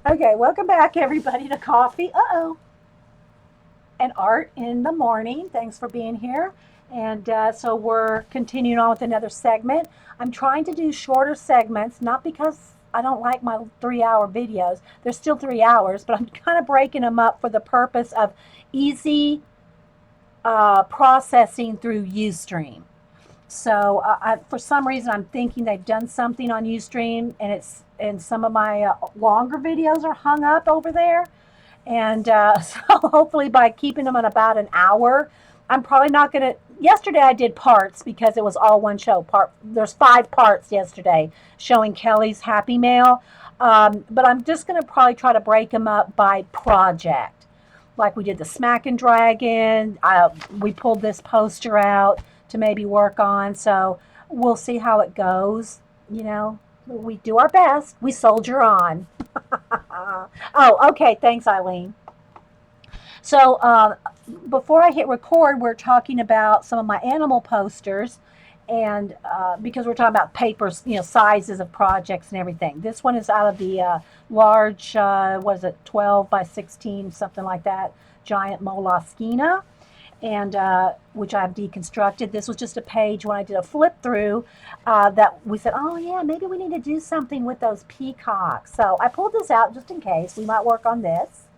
Okay, welcome back, everybody, to Coffee. And Art in the Morning. Thanks for being here. And so we're continuing on with another segment. I'm trying to do shorter segments, not because I don't like my 3 hour videos. They're still 3 hours, but I'm kind of breaking them up for the purpose of easy processing through Ustream. So for some reason, I'm thinking they've done something on Ustream, and some of my longer videos are hung up over there. And so hopefully by keeping them in about an hour, I'm probably not going to. Yesterday I did parts because it was all one show. There's 5 parts yesterday showing Kelly's Happy Mail, but I'm just going to probably try to break them up by project. Like we did the Smack and Dragon. We pulled this poster out to maybe work on. So we'll see how it goes. You know, we do our best. We soldier on. Oh, okay. Thanks, Eileen. So before I hit record, we're talking about some of my animal posters, and because we're talking about papers, sizes of projects and everything. This one is out of the large, what is it, 12 by 16, something like that, giant molluscina, and which I've deconstructed. This was just a page when I did a flip through that we said, oh yeah, maybe we need to do something with those peacocks. So I pulled this out just in case we might work on this.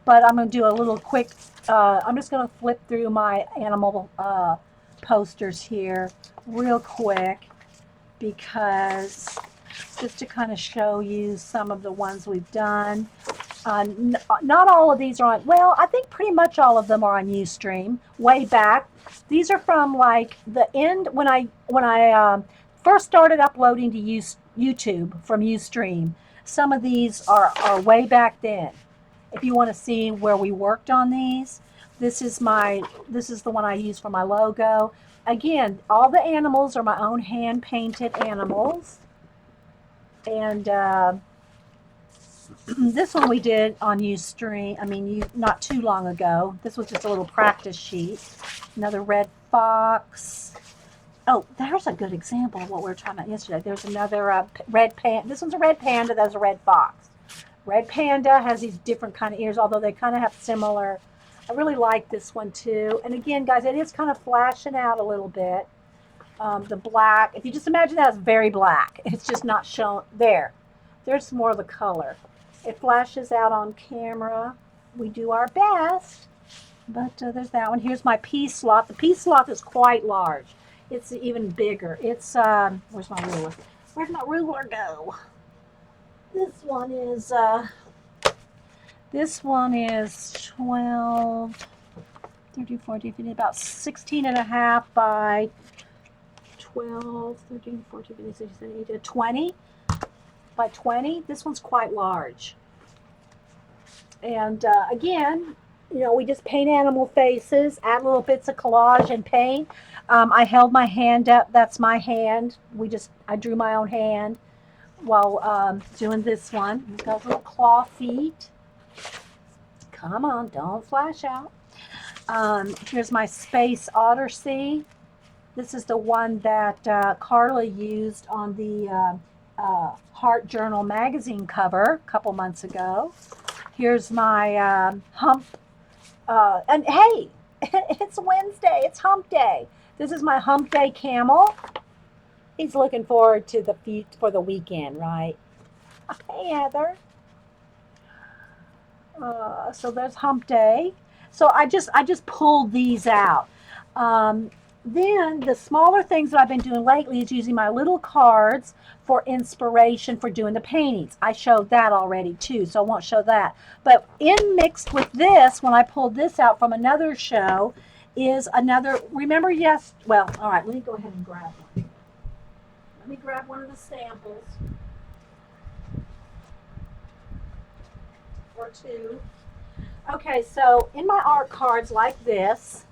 But I'm going to do a little quick, I'm just going to flip through my animal posters here real quick because just to kind of show you some of the ones we've done. Not all of these are on, well, I think pretty much all of them are on Ustream way back. These are from like the end when I first started uploading to YouTube from Ustream. Some of these are way back then. If you want to see where we worked on these, this is the one I use for my logo. Again, all the animals are my own hand painted animals, and this one we did on Ustream. I mean, not too long ago. This was just a little practice sheet. Another red fox. Oh, there's a good example of what we were talking about yesterday. There's another red panda. This one's a red panda. That's a red fox. Red panda has these different kind of ears, although they kind of have similar. I really like this one too. And again, guys, it is kind of flashing out a little bit. The black, if you just imagine that as very black, it's just not shown there. There's more of the color. It flashes out on camera. We do our best. But there's that one. Here's my pea sloth. The pea sloth is quite large. It's even bigger. It's, where's my ruler? Where'd my ruler go? This one is 12, 13, 14, 15, about 16 and a half by 12, 13, 14, 15, 16, 17, 18, 20 by 20. This one's quite large. And again, we just paint animal faces, add little bits of collage and paint. I held my hand up. That's my hand. I drew my own hand while doing this one. He's got little claw feet. Come on, don't flash out. Here's my Space Otter Sea. This is the one that Carla used on the Heart Journal magazine cover a couple months ago. Here's my hump. And hey, it's Wednesday. It's hump day. This is my hump day camel. He's looking forward to for the weekend, right? Hey, Heather. So there's hump day. So I just pulled these out. Then the smaller things that I've been doing lately is using my little cards for inspiration for doing the paintings. I showed that already too, so I won't show that. But mixed with this, when I pulled this out from another show, is another, remember, yes, well, all right, let me go ahead and grab one. Let me grab one of the samples. Or two. Okay, so in my art cards like this,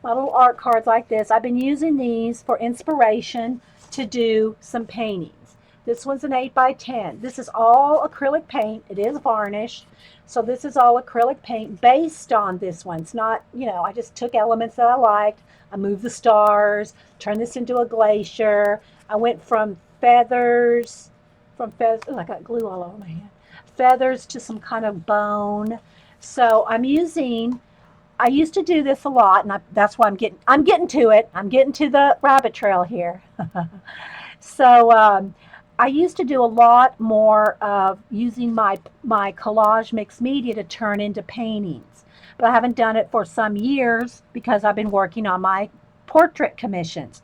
my little art cards like this, I've been using these for inspiration to do some paintings. This one's an 8 by 10. This is all acrylic paint. It is varnished. So this is all acrylic paint based on this one. It's not, I just took elements that I liked. I moved the stars, turned this into a glacier. I went from feathers, oh, I got glue all over my hand. feathers to some kind of bone. So I'm using, I used to do this a lot, and that's why I'm getting to it. I'm getting to the rabbit trail here. So I used to do a lot more of using my collage mixed media to turn into paintings, but I haven't done it for some years because I've been working on my portrait commissions.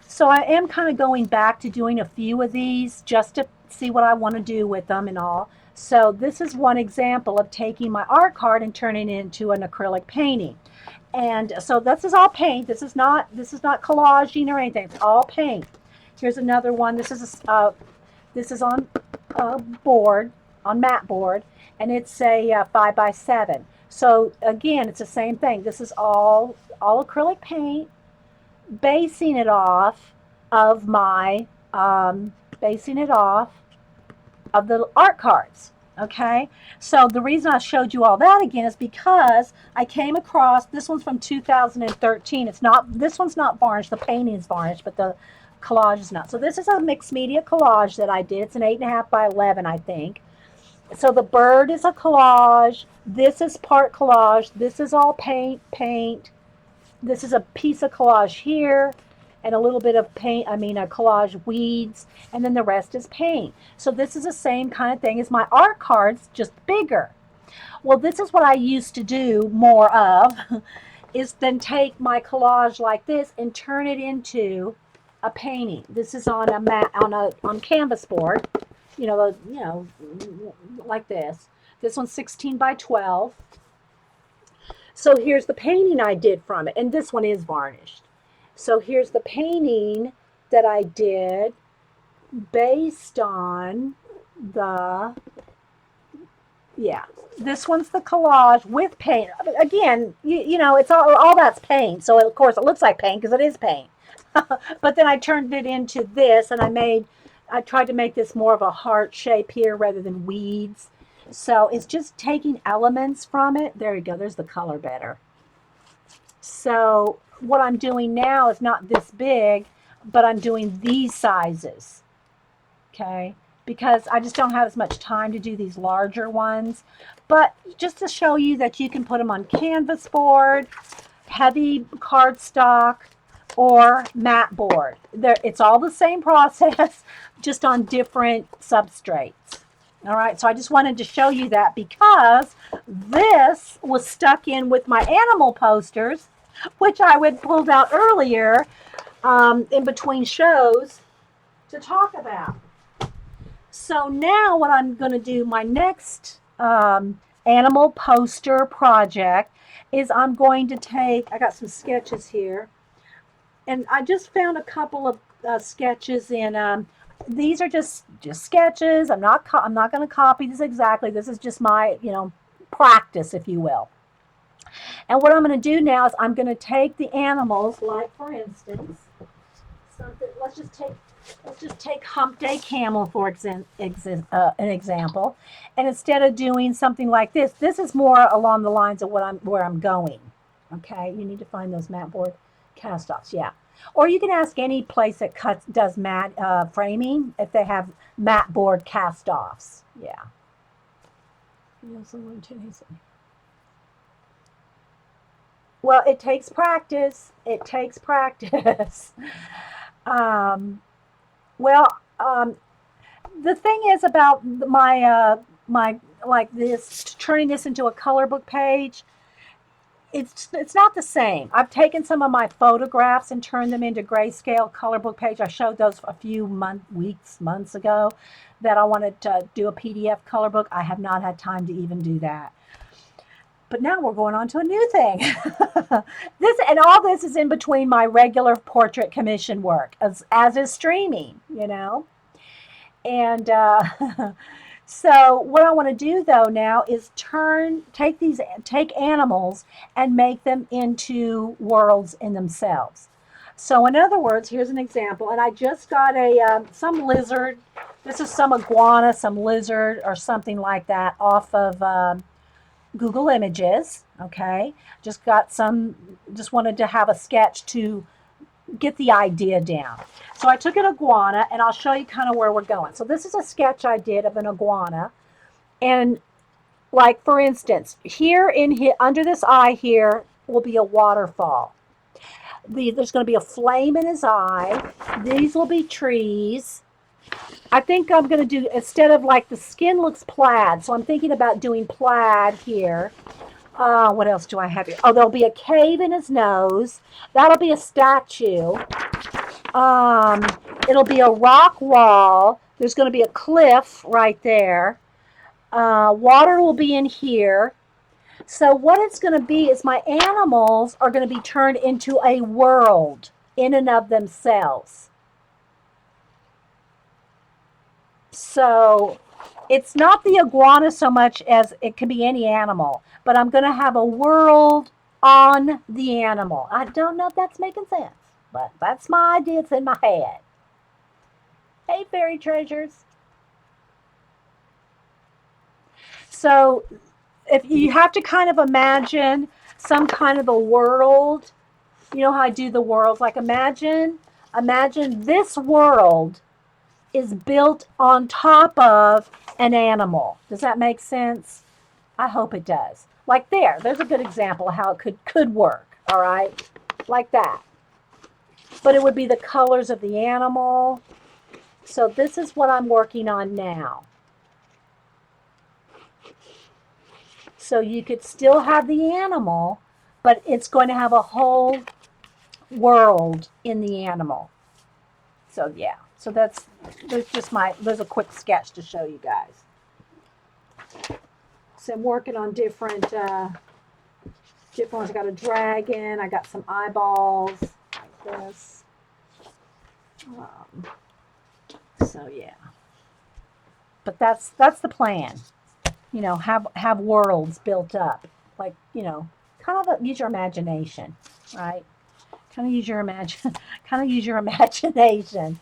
So I am kind of going back to doing a few of these just to see what I want to do with them and all. So this is one example of taking my art card and turning it into an acrylic painting. And so this is all paint. This is not collaging or anything. It's all paint. Here's another one. This is on a board, on mat board, and it's a 5x7. So again, it's the same thing. This is all acrylic paint, basing it off of my basing it off of the art cards. Okay, so the reason I showed you all that again is because I came across this one's from 2013. It's not, this one's not varnished. The painting is varnished, but the collage is not. So this is a mixed media collage that I did. It's an 8.5 by 11, I think. So the bird is a collage. This is part collage. This is all paint. This is a piece of collage here, and a little bit of paint, a collage weeds, and then the rest is paint. So this is the same kind of thing as my art cards, just bigger. Well, this is what I used to do more of, is then take my collage like this and turn it into a painting. This is on a mat, on canvas board, like this. This one's 16 by 12. So here's the painting I did from it, and this one is varnished. So here's the painting that I did based on the, yeah, this one's the collage with paint. Again, it's all that's paint. So of course it looks like paint because it is paint. But then I turned it into this, and I tried to make this more of a heart shape here rather than weeds. So it's just taking elements from it. There you go. There's the color better. So what I'm doing now is not this big, but I'm doing these sizes. Okay. Because I just don't have as much time to do these larger ones. But just to show you that you can put them on canvas board, heavy cardstock, or mat board. It's all the same process, just on different substrates. All right, so I just wanted to show you that because this was stuck in with my animal posters, which I had pulled out earlier in between shows to talk about. So now what I'm going to do, my next animal poster project, is I'm going to take, I got some sketches here, and I just found a couple of sketches in, these are just sketches. I'm not going to copy this exactly. This is just my, practice, if you will. And what I'm going to do now is I'm going to take the animals, like for instance, let's just take Hump Day Camel for an example. And instead of doing something like this is more along the lines of where I'm going. Okay, you need to find those mat board cast-offs, yeah. Or you can ask any place that does mat framing if they have mat board cast-offs. Yeah. Well, it takes practice. It takes practice. The thing is about my like this, turning this into a color book page, it's not the same. I've taken some of my photographs and turned them into grayscale color book page. I showed those a few months ago that I wanted to do a PDF color book. I have not had time to even do that. But now we're going on to a new thing. All this is in between my regular portrait commission work, as is streaming, And so what I want to do though now is take animals and make them into worlds in themselves. So in other words, here's an example, and I just got some lizard. This is some iguana, some lizard, or something like that off of Google Images. Okay, just wanted to have a sketch to get the idea down. So I took an iguana, and I'll show you kind of where we're going. So this is a sketch I did of an iguana, And like for instance, here under this eye here will be a waterfall. There's going to be a flame in his eye. These will be trees. I think I'm going to do, instead of like the skin looks plaid, so I'm thinking about doing plaid here. What else do I have here? Oh, there'll be a cave in his nose. That'll be a statue. Um, it'll be a rock wall. There's going to be a cliff right there. Water will be in here. So what it's going to be is my animals are going to be turned into a world in and of themselves. So it's not the iguana so much as it can be any animal, but I'm going to have a world on the animal. I don't know if that's making sense, but that's my idea. It's in my head. Hey, fairy treasures. So if you have to kind of imagine some kind of a world, you know how I do the worlds, like imagine this world is built on top of an animal. Does that make sense? I hope it does. Like there's a good example of how it could work, all right? Like that. But it would be the colors of the animal. So this is what I'm working on now. So you could still have the animal, but it's going to have a whole world in the animal. So yeah, so there's a quick sketch to show you guys. So I'm working on different ones. I got a dragon, I got some eyeballs like this. So yeah, but that's the plan. You know, have worlds built up, like, you know, kind of use your imagination, right? Kind of use your imagination.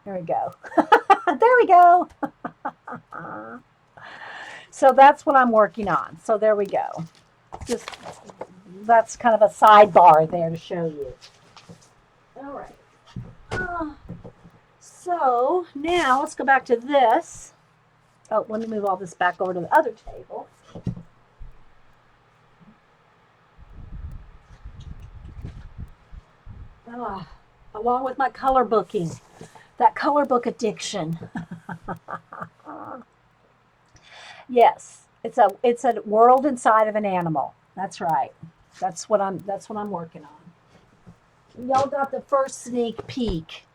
There we go. There we go. So that's what I'm working on. So there we go. Just that's kind of a sidebar there to show you. All right. So now let's go back to this. Oh, let me move all this back over to the other table. Along with my color booking, that color book addiction. Yes, it's a world inside of an animal. That's right. That's what I'm working on. Y'all got the first sneak peek.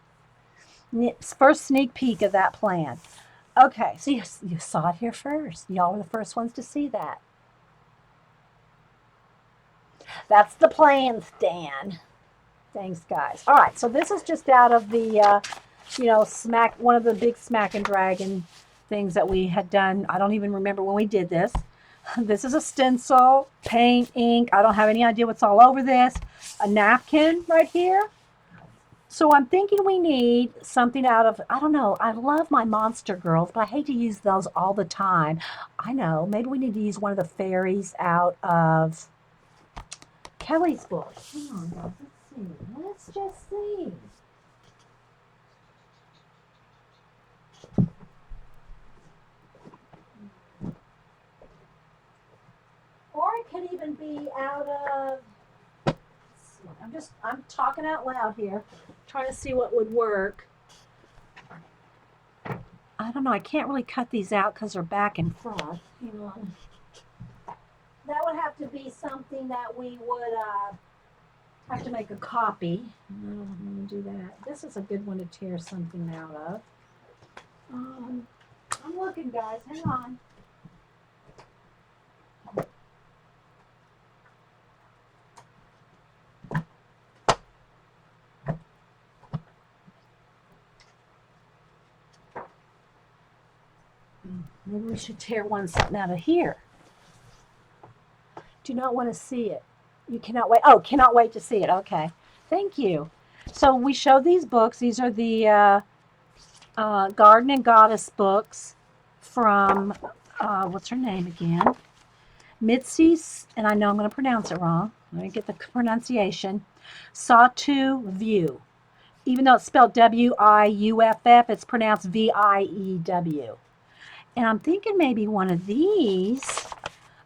First sneak peek of that plan. Okay, so you saw it here first. Y'all were the first ones to see that. That's the plan, Stan. Thanks, guys. All right, so this is just out of the, one of the big Smack and Dragon things that we had done. I don't even remember when we did this. This is a stencil, paint, ink. I don't have any idea what's all over this. A napkin right here. So I'm thinking we need something out of, I don't know, I love my Monster Girls, but I hate to use those all the time. I know, maybe we need to use one of the fairies out of Kelly's book. Hang on, guys, let's see. Let's just see. Or it could even be out of, I'm talking out loud here, trying to see what would work. I don't know, I can't really cut these out because they're back and front. Hang on. That would have to be something that we would have to make a copy. I don't want to do that. This is a good one to tear something out of. I'm looking, guys. Hang on. Maybe we should tear something out of here. Do not want to see it. You cannot wait. Oh, cannot wait to see it. Okay. Thank you. So we showed these books. These are the Garden and Goddess books from, what's her name again? Mitzi's, and I know I'm going to pronounce it wrong. Let me get the pronunciation. Sawtooth View. Even though it's spelled W-I-U-F-F, it's pronounced V-I-E-W. And I'm thinking maybe one of these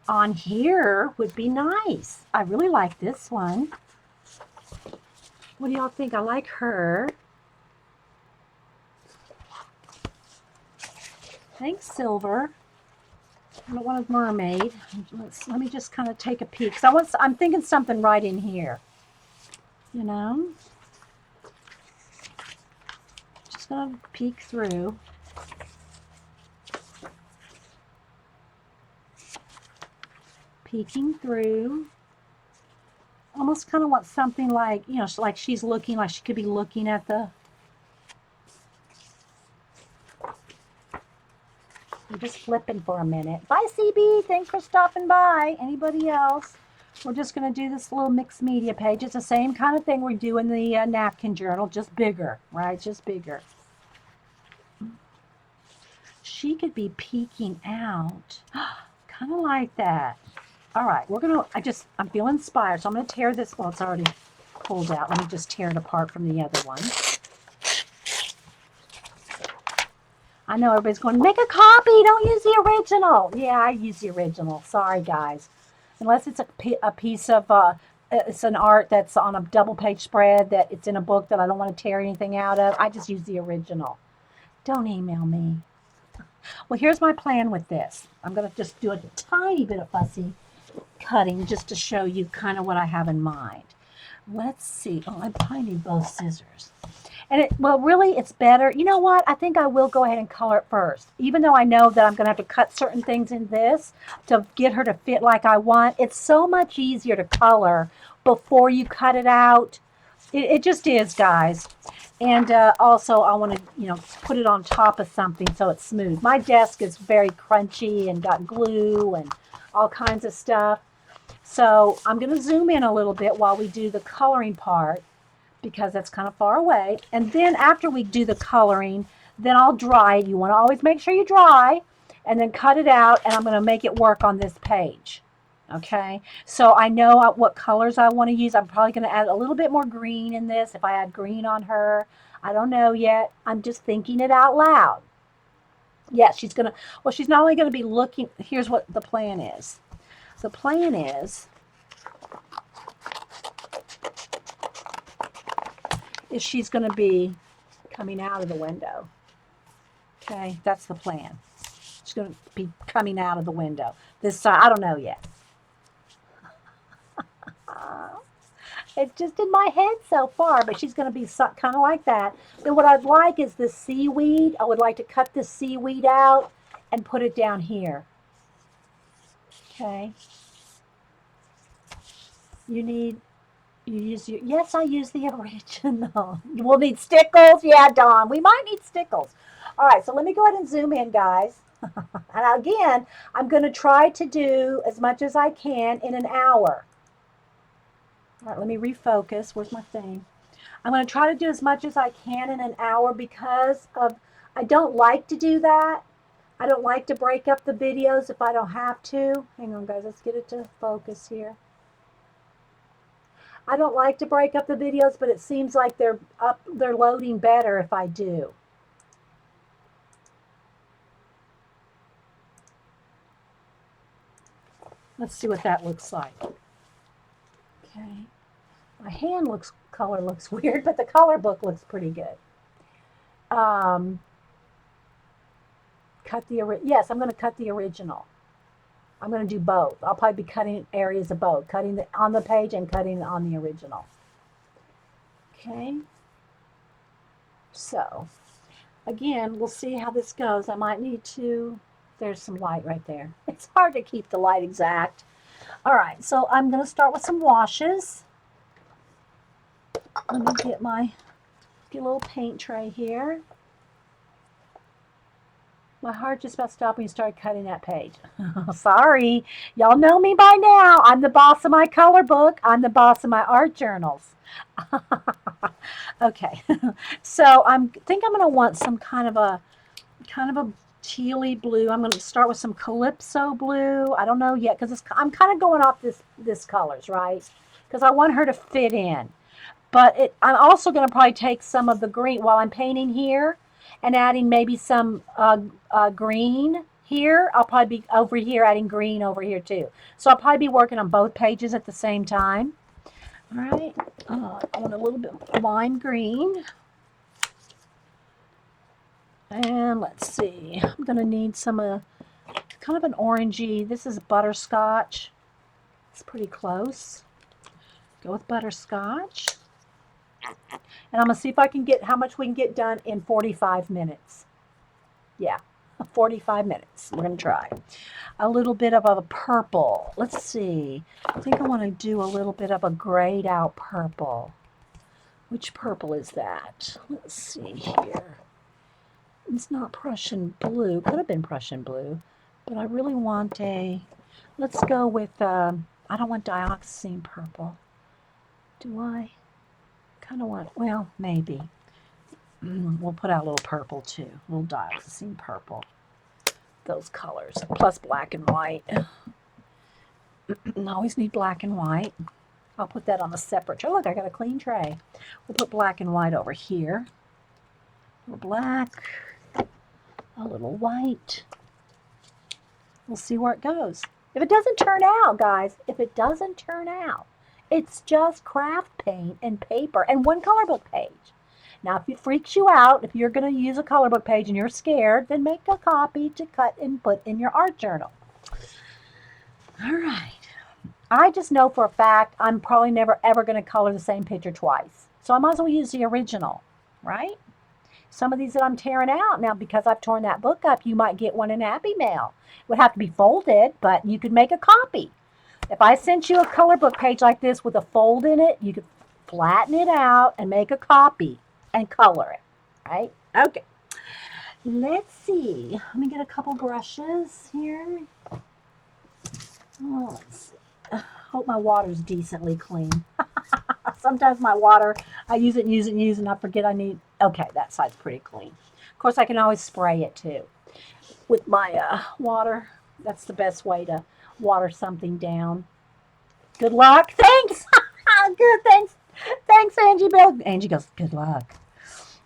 on here would be nice. I really like this one. What do y'all think? I like her. Thanks, Silver. I don't want a mermaid. Let me just kind of take a peek. I'm thinking something right in here. You know? Just gonna peek through. Peeking through. Almost kind of want something like, you know, like she's looking, like she could be looking at the... I'm just flipping for a minute. Bye, CB. Thanks for stopping by. Anybody else? We're just going to do this little mixed media page. It's the same kind of thing we do in the napkin journal, just bigger, right? Just bigger. She could be peeking out. Kind of like that. All right, we're going to, I'm feeling inspired, so I'm going to tear this. Well, it's already pulled out. Let me just tear it apart from the other one. I know everybody's going, make a copy. Don't use the original. Yeah, I use the original. Sorry, guys. Unless it's a piece of, it's an art that's on a double page spread that it's in a book that I don't want to tear anything out of. I just use the original. Don't email me. Well, here's my plan with this. I'm going to just do a tiny bit of fussy cutting just to show you kind of what I have in mind. Let's see. Oh, I probably need both scissors. And really, it's better. You know what? I think I will go ahead and color it first. Even though I know that I'm going to have to cut certain things in this to get her to fit like I want. It's so much easier to color before you cut it out. It just is, guys. And also, I want to, you know, put it on top of something so it's smooth. My desk is very crunchy and got glue and all kinds of stuff. So I'm going to zoom in a little bit while we do the coloring part, because that's kind of far away. And then after we do the coloring, then I'll dry it. You want to always make sure you dry, and then cut it out, and I'm going to make it work on this page. Okay, so I know what colors I want to use. I'm probably going to add a little bit more green in this. If I add green on her, I don't know yet. I'm just thinking it out loud. Yeah, she's going to, well, she's not only going to be looking, here's what the plan is. The plan is she's going to be coming out of the window. Okay, that's the plan. She's going to be coming out of the window. This side, I don't know yet. It's just in my head so far, but she's going to be kind of like that. Then what I'd like is the seaweed. I would like to cut this seaweed out and put it down here. Okay. You use your, yes, I use the original. We'll need stickles. Yeah, Dawn, we might need stickles. All right, so let me go ahead and zoom in, guys. And again, I'm going to try to do as much as I can in an hour. All right, let me refocus. Where's my thing? I'm going to try to do as much as I can in an hour because I don't like to do that. I don't like to break up the videos if I don't have to. Hang on, guys. Let's get it to focus here. I don't like to break up the videos, but it seems like they're loading better if I do. Let's see what that looks like. Okay. My hand color looks weird, but the color book looks pretty good. Yes, I'm going to cut the original. I'm going to do both. I'll probably be cutting areas of both, cutting on the page and cutting on the original. Okay. So, again, we'll see how this goes. I might need to, there's some light right there. It's hard to keep the light exact. All right, so I'm going to start with some washes. Let me get a little paint tray here. My heart just about stopped when you started cutting that page. Sorry. Y'all know me by now. I'm the boss of my color book. I'm the boss of my art journals. Okay. So I think I'm going to want some kind of a tealy blue. I'm going to start with some Calypso blue. I don't know yet because I'm kind of going off this colors, right? Because I want her to fit in. But I'm also going to probably take some of the green while I'm painting here and adding maybe some green Here, I'll probably be over here adding green over here too. So I'll probably be working on both pages at the same time. All right, I want a little bit of lime green. And let's see, I'm going to need some kind of an orangey. This is butterscotch. It's pretty close. Go with butterscotch. And I'm going to see if I can get how much we can get done in 45 minutes. Yeah, 45 minutes. We're going to try. A little bit of a purple. Let's see. I think I want to do a little bit of a grayed out purple. Which purple is that? Let's see here. It's not Prussian blue. Could have been Prussian blue. But I really want let's go with, I don't want dioxazine purple. Do I? Kind of want, well, maybe. We'll put out a little purple too. A little dioxazine purple. Those colors. Plus black and white. I always need black and white. I'll put that on a separate tray. Look, I got a clean tray. We'll put black and white over here. A little black. A little white. We'll see where it goes. If it doesn't turn out, guys, if it doesn't turn out, it's just craft paint and paper and one ColorBook page. Now, if it freaks you out, if you're going to use a ColorBook page and you're scared, then make a copy to cut and put in your art journal. All right. I just know for a fact I'm probably never ever going to color the same picture twice. So I might as well use the original, right? Some of these that I'm tearing out now, because I've torn that book up, you might get one in Happy Mail. It would have to be folded, but you could make a copy. If I sent you a ColorBook page like this with a fold in it, you could flatten it out and make a copy and color it, right? Okay. Let's see. Let me get a couple brushes here. Oh, let's see. I hope my water's decently clean. Sometimes my water, I use it, and I forget I need, okay, that side's pretty clean. Of course, I can always spray it too with my water. That's the best way to water something down. Good luck. Thanks. Good, thanks. Thanks, Angie Bill. Angie goes, good luck.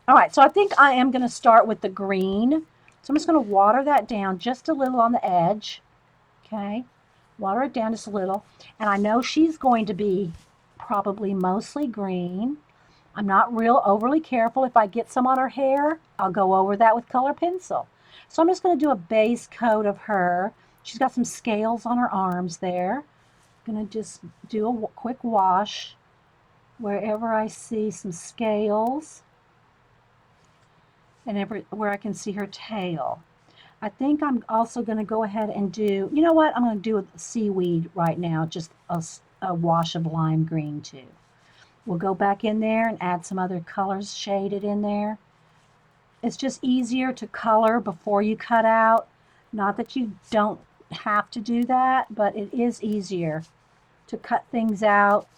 All right, so I think I am going to start with the green. So I'm just going to water that down just a little on the edge. Okay, water it down just a little. And I know she's going to be probably mostly green. I'm not real overly careful. If I get some on her hair, I'll go over that with color pencil. So I'm just going to do a base coat of her. She's got some scales on her arms there. I'm going to just do a quick wash wherever I see some scales and where I can see her tail. I think I'm also going to go ahead and do, you know what? I'm going to do a seaweed right now, just a wash of lime green too. We'll go back in there and add some other colors shaded in there. It's just easier to color before you cut out. Not that you don't have to do that, but it is easier to cut things out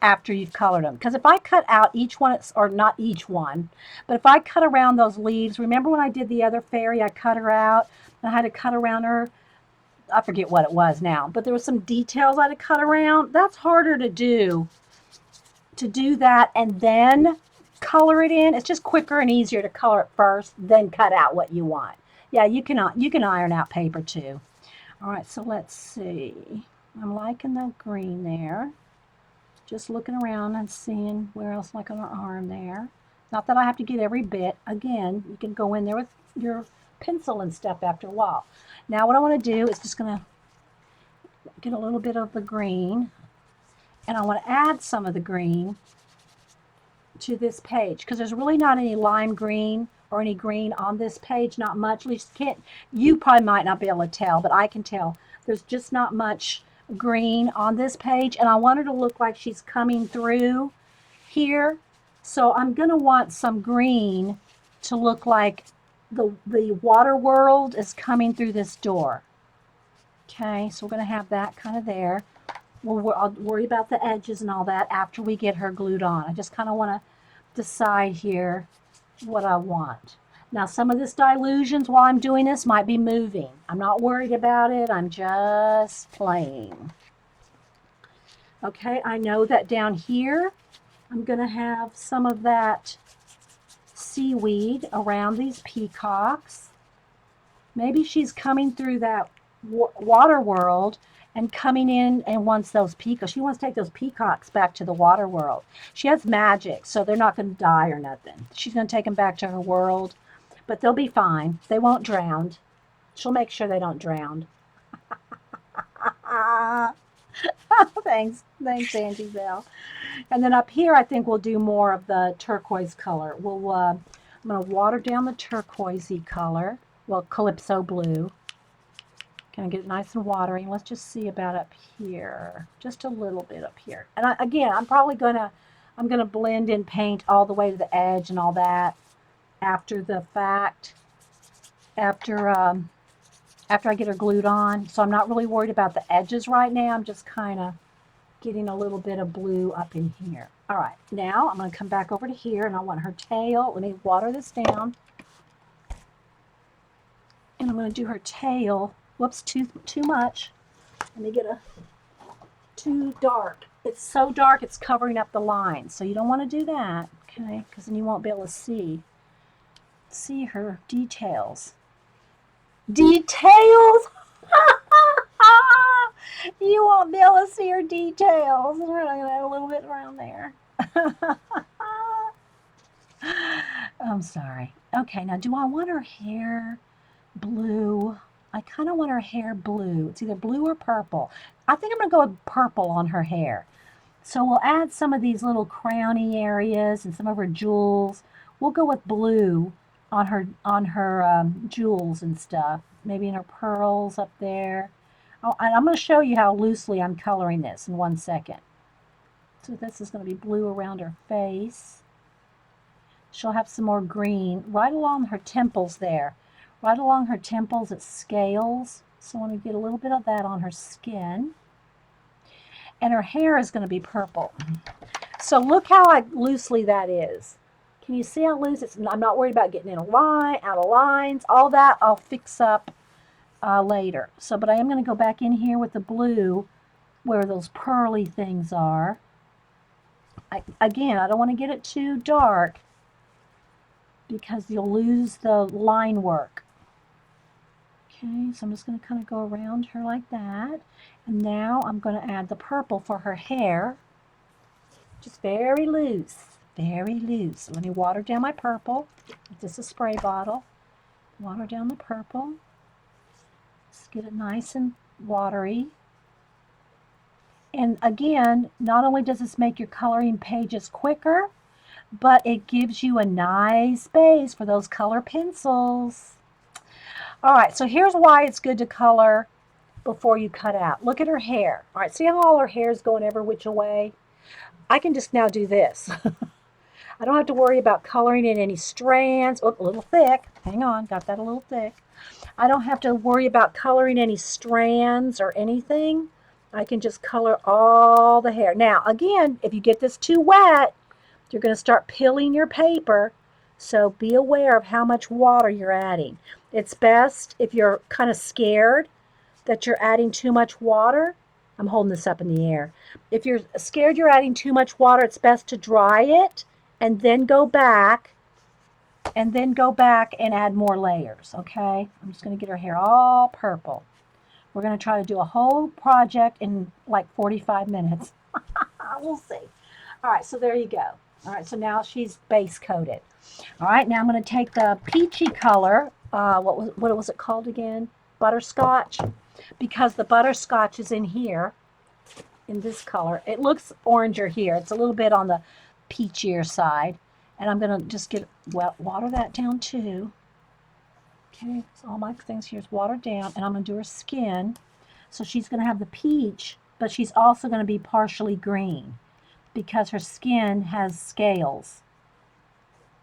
after you've colored them. Because if I cut out each one, or not each one, but if I cut around those leaves, remember when I did the other fairy, I cut her out, and I had to cut around her, I forget what it was now, but there was some details I had to cut around. That's harder to do that and then color it in. It's just quicker and easier to color it first, then cut out what you want. Yeah, you can iron out paper too. All right, so let's see. I'm liking the green there. Just looking around and seeing where else, like on her arm there. Not that I have to get every bit. Again, you can go in there with your pencil and stuff after a while. Now what I want to do is just going to get a little bit of the green, and I want to add some of the green to this page because there's really not any lime green or any green on this page, not much. At least you probably might not be able to tell, but I can tell. There's just not much green on this page, and I want her to look like she's coming through here. So I'm going to want some green to look like the water world is coming through this door. Okay, so we're going to have that kind of there. I'll worry about the edges and all that after we get her glued on. I just kind of want to decide here what I want. Now, some of this dilutions while I'm doing this might be moving. I'm not worried about it. I'm just playing. Okay, I know that down here, I'm going to have some of that seaweed around these peacocks. Maybe she's coming through that water world and coming in and wants those peacocks. She wants to take those peacocks back to the water world. She has magic, so they're not going to die or nothing. She's going to take them back to her world, but they'll be fine. They won't drown. She'll make sure they don't drown. Thanks, Angie Bell. And then up here, I think we'll do more of the turquoise color. I'm going to water down the turquoisey color. Well, Calypso blue. Gonna get it nice and watery. Let's just see about up here. Just a little bit up here. And again, I'm gonna blend in paint all the way to the edge and all that after the fact. After I get her glued on. So I'm not really worried about the edges right now. I'm just kind of getting a little bit of blue up in here. All right, now I'm gonna come back over to here and I want her tail. Let me water this down. And I'm gonna do her tail. Whoops, too much. Let me get too dark. It's so dark it's covering up the lines. So you don't want to do that, okay? Because then you won't be able to see her details. Details? You won't be able to see her details. We're going to add a little bit around there. I'm sorry. Okay, now do I want her hair blue? I kind of want her hair blue. It's either blue or purple. I think I'm going to go with purple on her hair. So we'll add some of these little crowny areas and some of her jewels. We'll go with blue on her jewels and stuff. Maybe in her pearls up there. Oh, and I'm going to show you how loosely I'm coloring this in 1 second. So this is going to be blue around her face. She'll have some more green right along her temples there. Right along her temples, it scales. So I want to get a little bit of that on her skin. And her hair is going to be purple. So look how loosely that is. Can you see how loose it's? I'm not worried about getting in a line, out of lines. All that I'll fix up later. So, but I am going to go back in here with the blue where those pearly things are. Again, I don't want to get it too dark because you'll lose the line work. Okay, so I'm just going to kind of go around her like that. And now I'm going to add the purple for her hair. Just very loose, very loose. So let me water down my purple. This is a spray bottle. Water down the purple. Just get it nice and watery. And again, not only does this make your coloring pages quicker, but it gives you a nice base for those color pencils. All right, so here's why it's good to color before you cut out. Look at her hair. All right, see how all her hair is going every which way? I can just now do this. I don't have to worry about coloring in any strands. Oh, a little thick. Hang on, got that a little thick. I don't have to worry about coloring any strands or anything. I can just color all the hair. Now, again, if you get this too wet, you're going to start pilling your paper. So be aware of how much water you're adding. It's best if you're kind of scared that you're adding too much water. I'm holding this up in the air. If you're scared you're adding too much water, it's best to dry it and then go back and add more layers, okay? I'm just going to get her hair all purple. We're going to try to do a whole project in like 45 minutes. We'll see. All right, so there you go. All right, so now she's base coated. All right, now I'm going to take the peachy color. What was it called again? Butterscotch. Because the butterscotch is in here, in this color. It looks oranger here. It's a little bit on the peachier side. And I'm going to just water that down too. Okay, so all my things here is watered down. And I'm going to do her skin. So she's going to have the peach, but she's also going to be partially green because her skin has scales.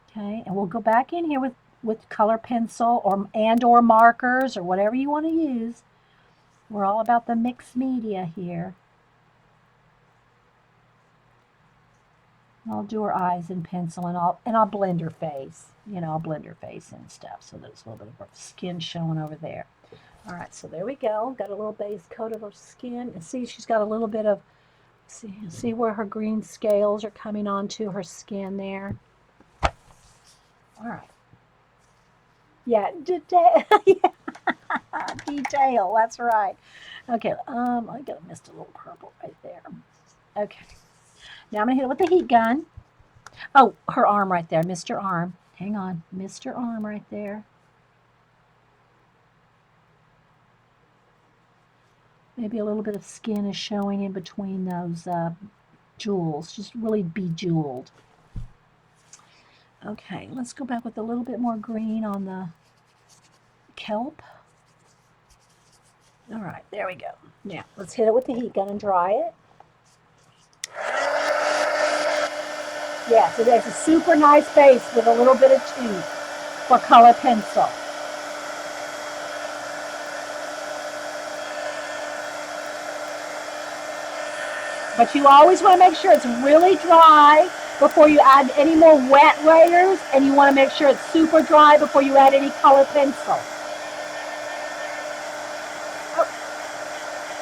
Okay, and we'll go back in here with color pencil or markers or whatever you want to use. We're all about the mixed media here. And I'll do her eyes in pencil and I'll blend her face. You know, I'll blend her face and stuff so that it's a little bit of her skin showing over there. All right, so there we go. Got a little base coat of her skin. And see, she's got a little bit of, see where her green scales are coming onto her skin there. All right. Yeah, yeah. tail. That's right. Okay, I got missed a little purple right there. Okay, now I'm gonna hit it with the heat gun. Oh, her arm right there. Missed her arm. Hang on, missed her arm right there. Maybe a little bit of skin is showing in between those jewels. Just really bejeweled. Okay, let's go back with a little bit more green on the kelp. All right, there we go. Now, let's hit it with the heat gun and dry it. Yes, it has a super nice base with a little bit of tooth for color pencil. But you always want to make sure it's really dry before you add any more wet layers, and you want to make sure it's super dry before you add any color pencil.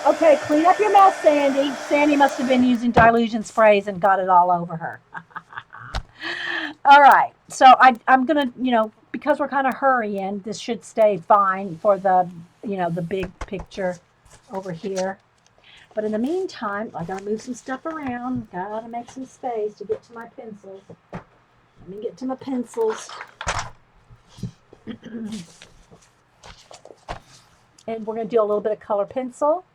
Okay, clean up your mess, Sandy. Sandy must have been using dilution sprays and got it all over her. All right, so I'm going to, because we're kind of hurrying, this should stay fine for the, the big picture over here. But in the meantime, I gotta move some stuff around. Gotta make some space to get to my pencils. Let me get to my pencils. And we're gonna do a little bit of color pencil.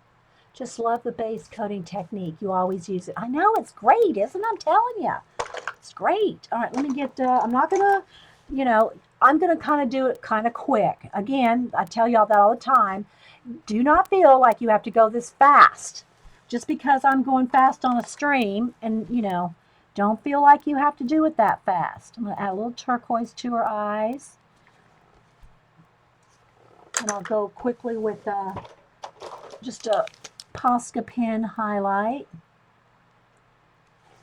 Just love the base coating technique. You always use it. I know, it's great, isn't it? I'm telling you. It's great. All right, let me get, I'm not gonna, I'm gonna kind of do it kind of quick. Again, I tell y'all that all the time. Do not feel like you have to go this fast. Just because I'm going fast on a stream, and don't feel like you have to do it that fast. I'm going to add a little turquoise to her eyes. And I'll go quickly with just a Posca pen highlight.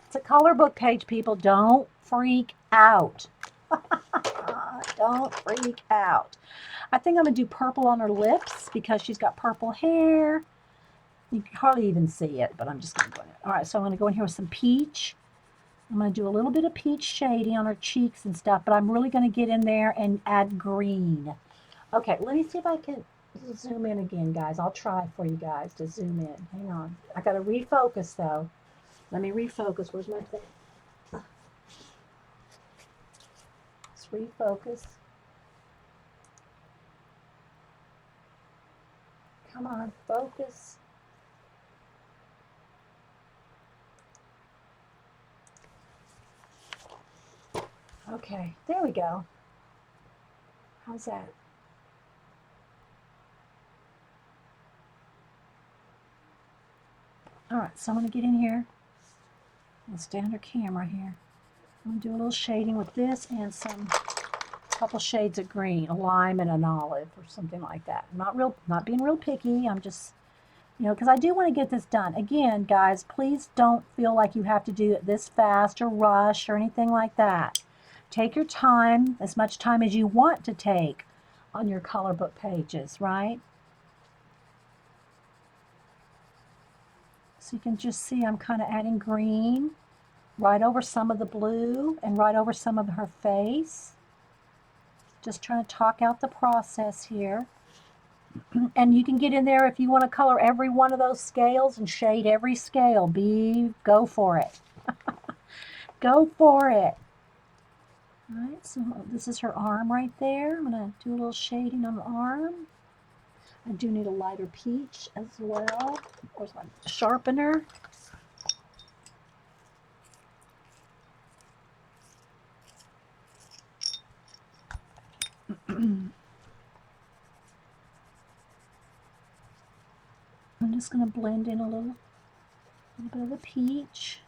It's a ColorBook page, people. Don't freak out. Don't freak out. I think I'm going to do purple on her lips because she's got purple hair. You can hardly even see it, but I'm just going to go in. All right, so I'm going to go in here with some peach. I'm going to do a little bit of peach shading on her cheeks and stuff, but I'm really going to get in there and add green. Okay, let me see if I can zoom in again, guys. I'll try for you guys to zoom in. Hang on. I got to refocus, though. Let me refocus. Where's my thing? Let's refocus. Come on, focus. Okay, there we go. How's that? All right, so I'm going to get in here. I'll stay under camera here. I'm going to do a little shading with this and some couple shades of green, a lime and an olive or something like that. Not being real picky. I'm just, because I do want to get this done. Again, guys, please don't feel like you have to do it this fast or rush or anything like that. Take your time, as much time as you want to take on your ColorBook pages, right? So you can just see I'm kind of adding green right over some of the blue and right over some of her face. Just trying to talk out the process here. And you can get in there if you want to color every one of those scales and shade every scale. Go for it. Go for it. All right, so this is her arm right there. I'm going to do a little shading on the arm. I do need a lighter peach as well. Where's my sharpener? I'm just going to blend in a little bit of the peach.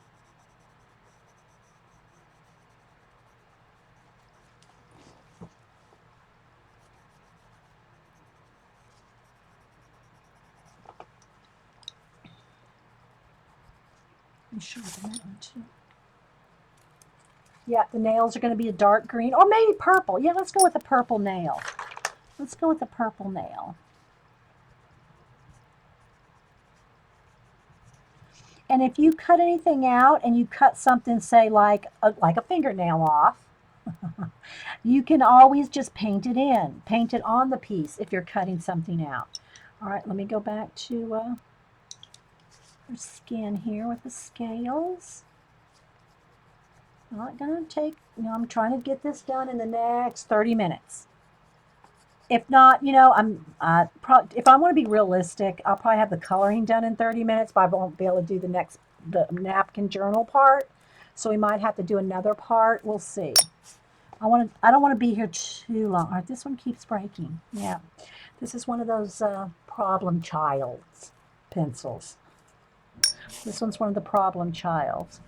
And sharpen that one too. Yeah, the nails are going to be a dark green or maybe purple. Yeah, let's go with the purple nail. Let's go with the purple nail. And if you cut anything out and you cut something, say like a fingernail off, you can always just paint it in. Paint it on the piece if you're cutting something out. All right, let me go back to her skin here with the scales. Not gonna take, I'm trying to get this done in the next 30 minutes. If not, if I want to be realistic, I'll probably have the coloring done in 30 minutes, but I won't be able to do the napkin journal part. So we might have to do another part. We'll see. I don't want to be here too long. All right, this one keeps breaking. Yeah. This is one of those problem child's pencils. This one's one of the problem childs.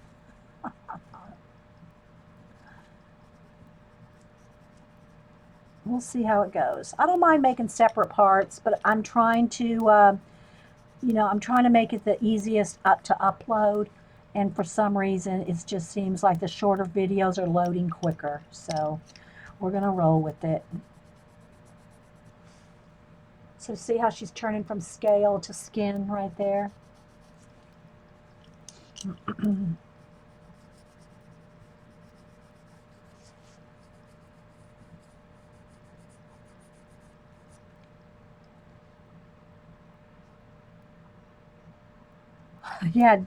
We'll see how it goes. I don't mind making separate parts, but I'm trying to, I'm trying to make it the easiest to upload. And for some reason, it just seems like the shorter videos are loading quicker. So we're going to roll with it. So see how she's turning from scale to skin right there? Yeah,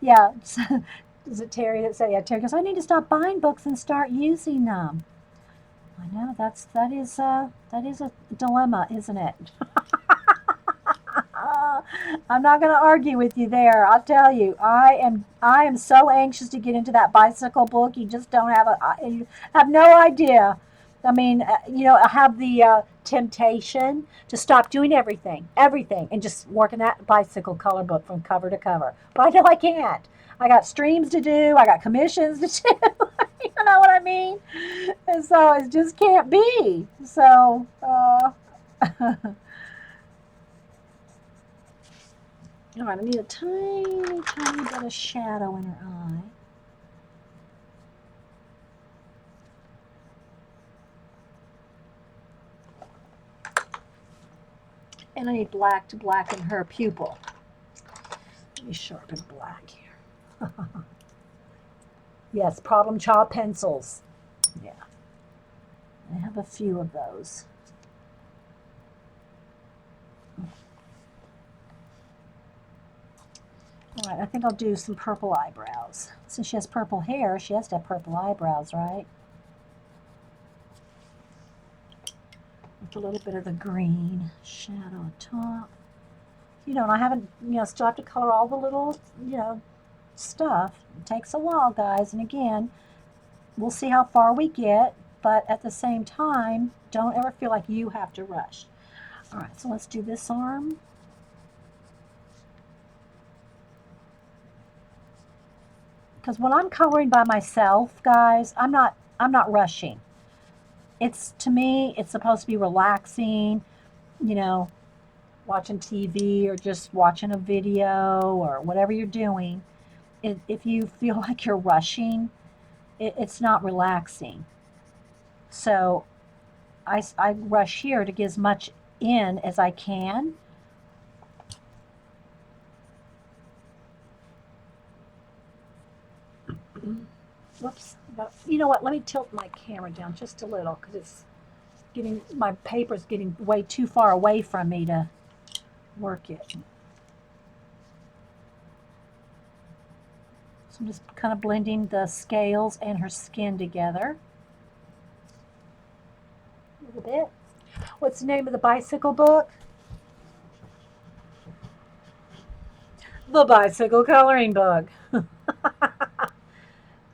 yeah. Is it Terry that said? Yeah, Terry goes, I need to stop buying books and start using them. I know that is a dilemma, isn't it? I'm not going to argue with you there. I'll tell you, I am so anxious to get into that bicycle book. You just don't have you have no idea. I mean, I have the temptation to stop doing everything, and just working that bicycle color book from cover to cover. But I know I can't. I got streams to do. I got commissions to do. You know what I mean? And so it just can't be. So. All right, I need a tiny, tiny bit of shadow in her eye. And I need black to blacken her pupil. Let me sharpen black here. Yes, problem child pencils. Yeah, I have a few of those. All right, I think I'll do some purple eyebrows. Since she has purple hair, she has to have purple eyebrows, right? With a little bit of the green shadow on top. And I haven't, still have to color all the little, stuff. It takes a while, guys. And again, we'll see how far we get, but at the same time, don't ever feel like you have to rush. All right, so let's do this arm. Because when I'm coloring by myself, guys, I'm not rushing. To me, it's supposed to be relaxing, watching TV or just watching a video or whatever you're doing. If you feel like you're rushing, it's not relaxing. So I rush here to get as much in as I can. Whoops. You know what? Let me tilt my camera down just a little because my paper's getting way too far away from me to work it. So I'm just kind of blending the scales and her skin together. A little bit. What's the name of the bicycle book? The Bicycle Coloring Book.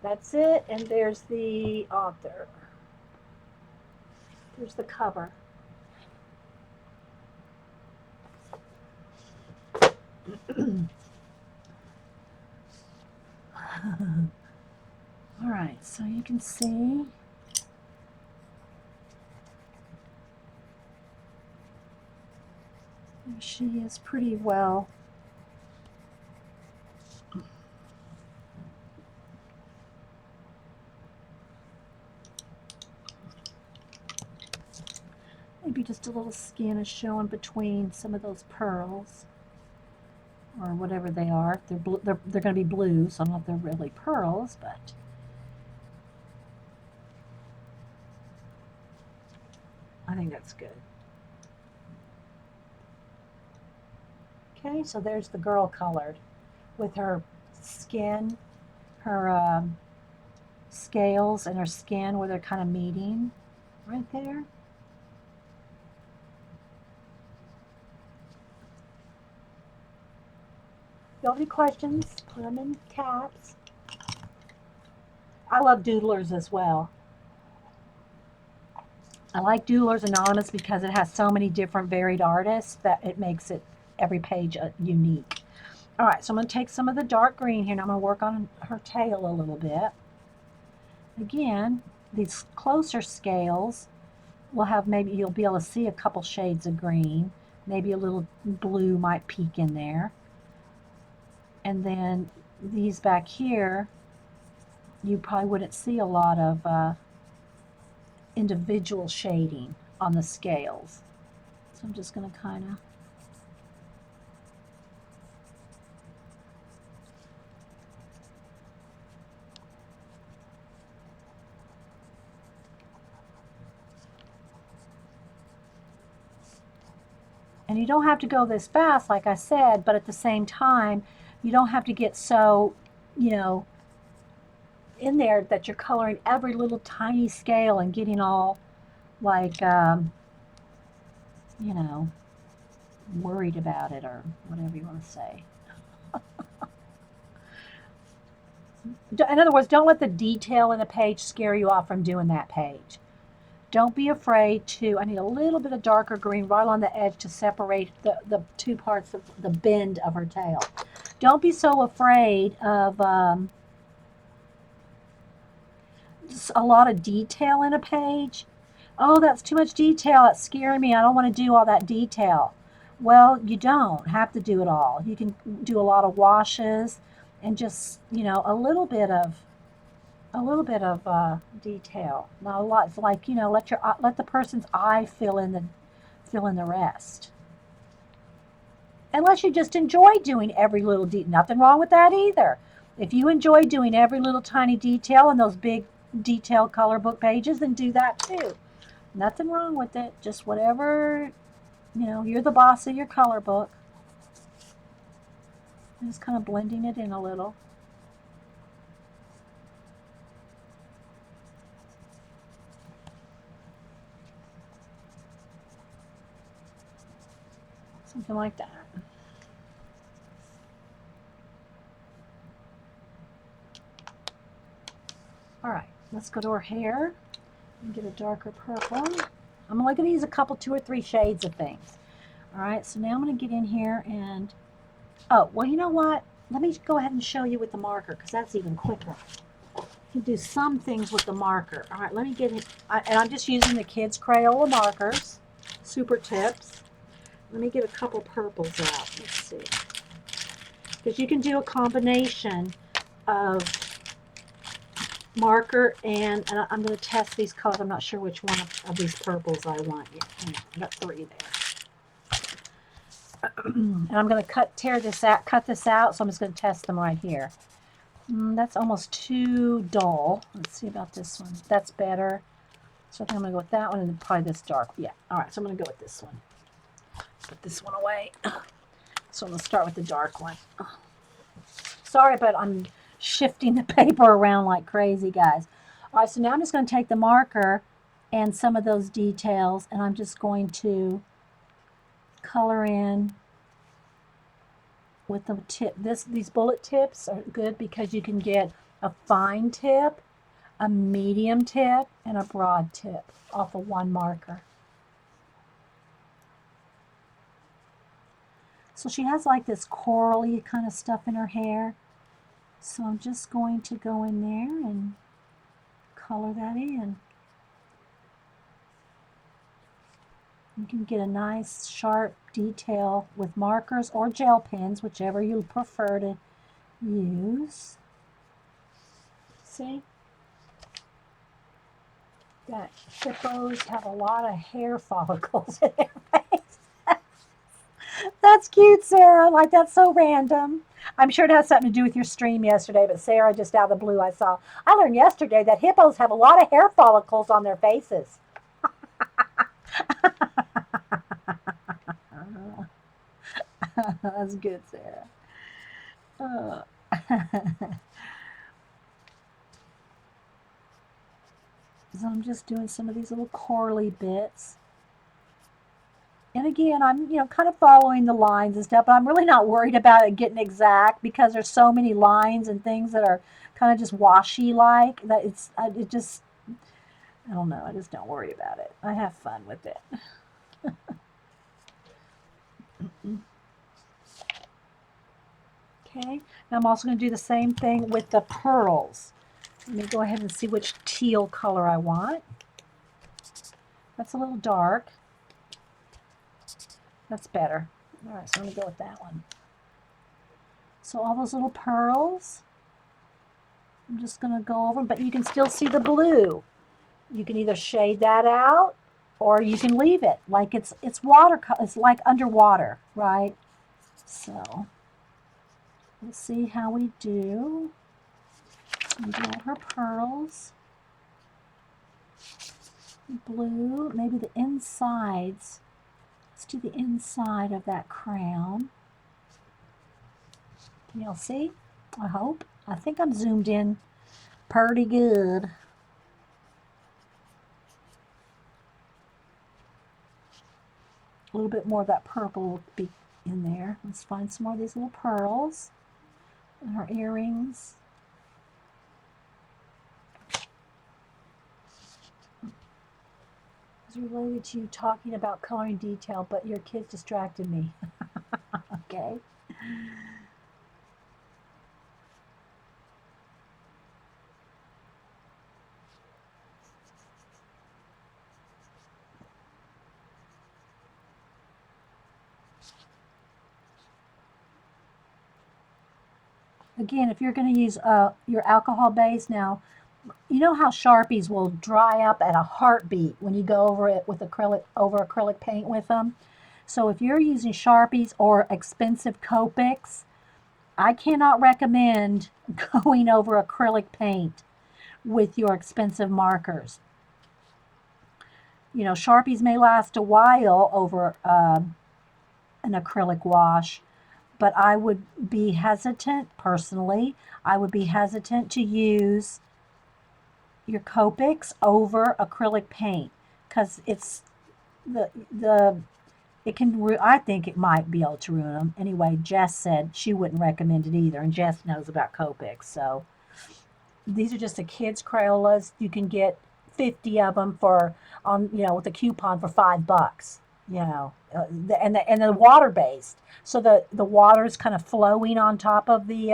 That's it, and there's the author. There's the cover. All right, so you can see she is pretty well. Maybe just a little skin is showing between some of those pearls, or whatever they are. They're going to be blue, so I don't know if they're really pearls, but I think that's good. Okay, so there's the girl colored with her skin, her scales and her skin where they're kind of meeting right there. If you have any questions, put them in caps. I love doodlers as well. I like Doodlers Anonymous because it has so many different varied artists that it makes it every page unique. All right, so I'm going to take some of the dark green here and I'm going to work on her tail a little bit. Again, these closer scales will have, maybe you'll be able to see a couple shades of green. Maybe a little blue might peek in there. And then these back here, you probably wouldn't see a lot of individual shading on the scales. So I'm just going to kind of and you don't have to go this fast, like I said, but at the same time, you don't have to get so, you know, in there that you're coloring every little tiny scale and getting all like, you know, worried about it or whatever you want to say. In other words, don't let the detail in a page scare you off from doing that page. Don't be afraid to, I need a little bit of darker green right on the edge to separate the two parts of the bend of her tail. Don't be so afraid of a lot of detail in a page. Oh, that's too much detail. It's scaring me. I don't want to do all that detail. Well, you don't have to do it all. You can do a lot of washes and just, you know, a little bit of detail. Not a lot. It's like, you know, let the person's eye fill in the rest. Unless you just enjoy doing every little detail. Nothing wrong with that either. If you enjoy doing every little tiny detail in those big detailed color book pages, then do that too. Nothing wrong with it. Just whatever, you know, you're the boss of your color book. I'm just kind of blending it in a little. Something like that. All right, let's go to her hair and get a darker purple. I'm only going to use a couple, 2 or 3 shades of things. All right, so now I'm going to get in here and, oh, well, you know what? Let me go ahead and show you with the marker because that's even quicker. You can do some things with the marker. All right, let me get it. And I'm just using the kids' Crayola markers, Super Tips. Let me get a couple purples out. Let's see. Because you can do a combination of marker and I'm going to test these colors. I'm not sure which one of these purples I want yet. I got 3 there. And I'm going to cut this out. So I'm just going to test them right here. That's almost too dull. Let's see about this one. That's better. So I think I'm going to go with that one and probably this dark. Yeah. All right. So I'm going to go with this one. Put this one away. So I'm going to start with the dark one. Sorry, but I'm shifting the paper around like crazy, guys. All right, so now I'm just going to take the marker and some of those details, and I'm just going to color in with the tip. These bullet tips are good because you can get a fine tip, a medium tip, and a broad tip off of one marker. So she has like this corally kind of stuff in her hair. So I'm just going to go in there and color that in. You can get a nice sharp detail with markers or gel pens, whichever you prefer to use. See? That hippos have a lot of hair follicles in their face. That's cute, Sarah. Like, that's so random. I'm sure it has something to do with your stream yesterday, but Sarah, just out of the blue, I learned yesterday that hippos have a lot of hair follicles on their faces. That's good, Sarah. Uh, so I'm just doing some of these little corally bits. And again, I'm, kind of following the lines and stuff, but I'm really not worried about it getting exact because there's so many lines and things that are kind of just washy like that it just, I don't know, I just don't worry about it. I have fun with it. Okay, now I'm also going to do the same thing with the pearls. Let me go ahead and see which teal color I want. That's a little dark. That's better. All right, so I'm going to go with that one. So all those little pearls, I'm just going to go over, but you can still see the blue. You can either shade that out or you can leave it like it's water. It's like underwater, right? So let's see how we do. We do all her pearls. Blue, maybe the insides. Let's do the inside of that crown. Can y'all see? I hope. I think I'm zoomed in pretty good. A little bit more of that purple will be in there. Let's find some more of these little pearls and her earrings. It's related to you talking about coloring detail, but your kid distracted me. Okay. Again, if you're going to use your alcohol base now, you know how Sharpies will dry up at a heartbeat when you go over it with acrylic paint with them. So if you're using Sharpies or expensive Copics, I cannot recommend going over acrylic paint with your expensive markers. Sharpies may last a while over an acrylic wash, but I would be hesitant, personally, I would be hesitant to use your Copics over acrylic paint because it's it can, I think it might be able to ruin them. Anyway, Jess said she wouldn't recommend it either, and Jess knows about Copics. So these are just the kids' Crayolas. You can get 50 of them with a coupon for $5. And the water based, so the water is kind of flowing on top of the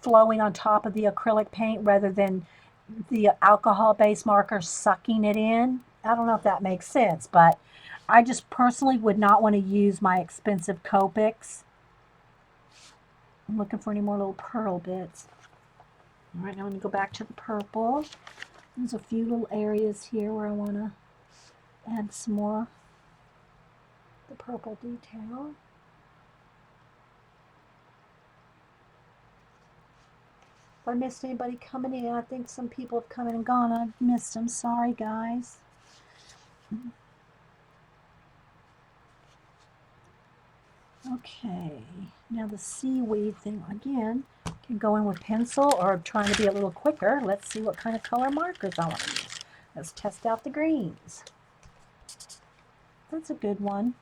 acrylic paint rather than the alcohol based marker sucking it in. I don't know if that makes sense, but I just personally would not want to use my expensive Copics. I'm looking for any more little pearl bits. All right, now I'm going to go back to the purple. There's a few little areas here where I want to add some more the purple detail. If I missed anybody coming in, I think some people have come in and gone. I've missed them. Sorry, guys. Okay, now the seaweed thing, again, can go in with pencil or trying to be a little quicker. Let's see what kind of color markers I want to use. Let's test out the greens. That's a good one.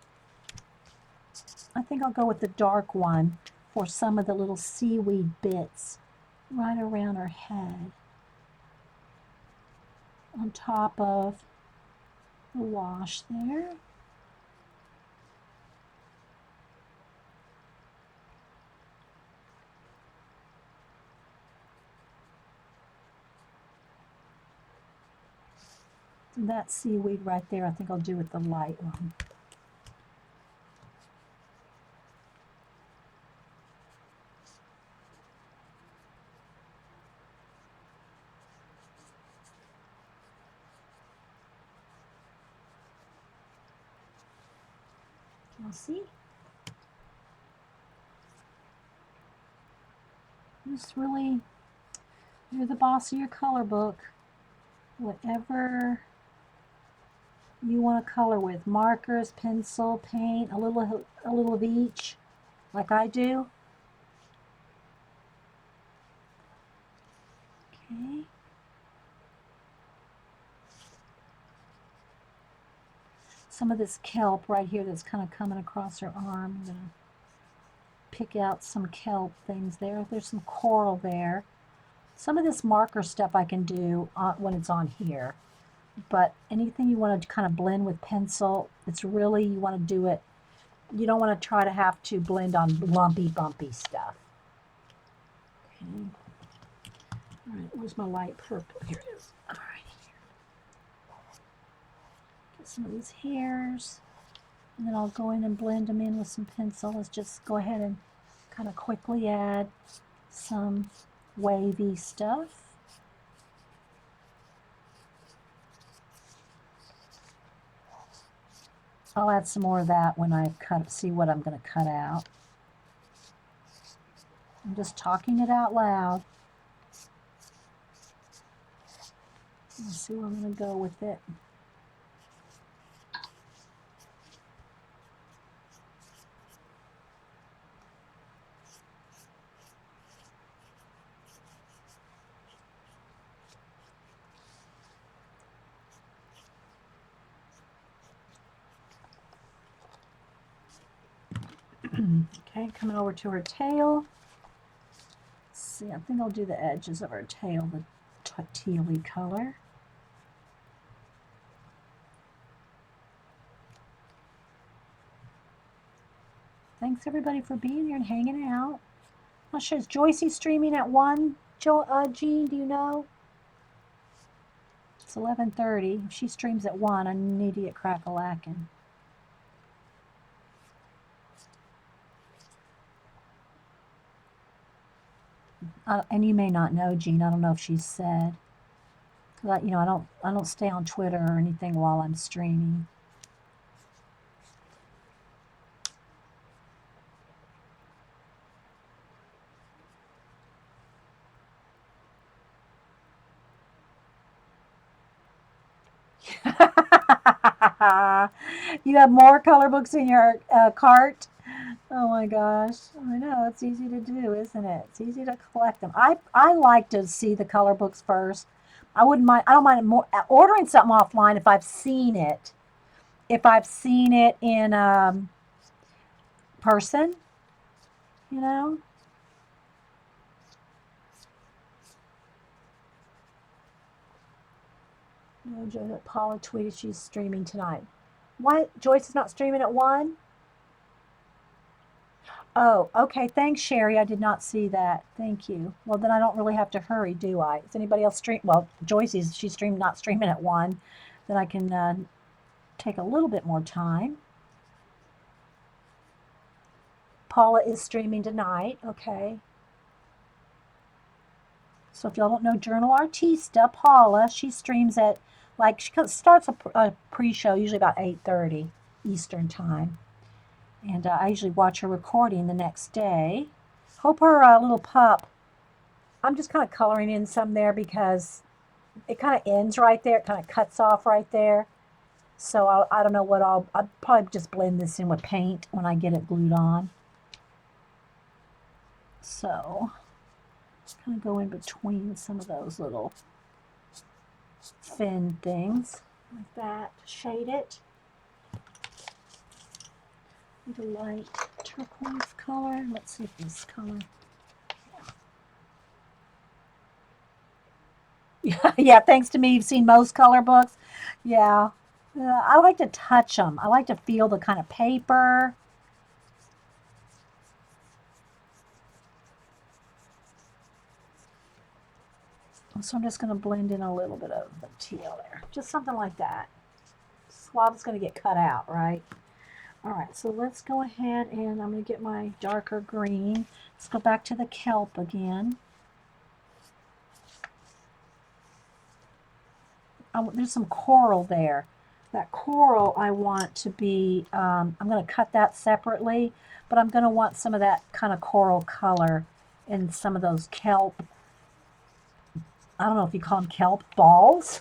I think I'll go with the dark one for some of the little seaweed bits right around her head on top of the wash there. And that seaweed right there, I think I'll do with the light one. You'll see. Just really, you're the boss of your color book. Whatever you want to color with, markers, pencil, paint, a little of each. like I do. Okay. Some of this kelp right here that's kind of coming across her arm. I'm going to pick out some kelp things there. There's some coral there. Some of this marker stuff I can do when it's on here. But anything you want to kind of blend with pencil, it's really, you want to do it, you don't want to try to have to blend on lumpy, bumpy stuff. Okay. All right, where's my light purple? Here it is. All right. Get some of these hairs, and then I'll go in and blend them in with some pencil. Let's just go ahead and kind of quickly add some wavy stuff. I'll add some more of that when I see what I'm going to cut out. I'm just talking it out loud. Let's see where I'm going to go with it. Okay, coming over to her tail. Let's see, I think I'll do the edges of her tail, the tealy color. Thanks everybody for being here and hanging out. I'm not sure, is Joycey streaming at 1? Jean, do you know? It's 11:30. If she streams at 1, I need to get crack-a-lackin'. And you may not know, Jean. I don't know if she's said. You know, I don't stay on Twitter or anything while I'm streaming. You have more color books in your cart? Oh my gosh. I know, it's easy to do, isn't it? It's easy to collect them. I like to see the color books first. I don't mind more, ordering something offline if I've seen it. If I've seen it in person, you know? No, Paula tweeted she's streaming tonight. What? Joyce is not streaming at 1? Oh, okay. Thanks, Sherry. I did not see that. Thank you. Well, then I don't really have to hurry, do I? Is anybody else stream? Well, she's not streaming at 1. Then I can take a little bit more time. Paula is streaming tonight. Okay. So if y'all don't know Journal Artista, Paula, she streams at, like, she starts a pre-show usually about 8:30 Eastern time. And I usually watch her recording the next day. Hope her little pup, I'm just kind of coloring in some there because it kind of ends right there. It kind of cuts off right there. So I don't know what I'll probably just blend this in with paint when I get it glued on. So kind of go in between some of those little fin things like that to shade it. Need a light turquoise color. Let's see if this color. Yeah, thanks to me, you've seen most color books. Yeah. I like to touch them. I like to feel the kind of paper. So I'm just going to blend in a little bit of the teal there. Just something like that. Swab is going to get cut out, right? All right, so let's go ahead and I'm going to get my darker green. Let's go back to the kelp again. There's some coral there. That coral I want to be, I'm going to cut that separately, but I'm going to want some of that kind of coral color in some of those kelp. I don't know if you call them kelp balls.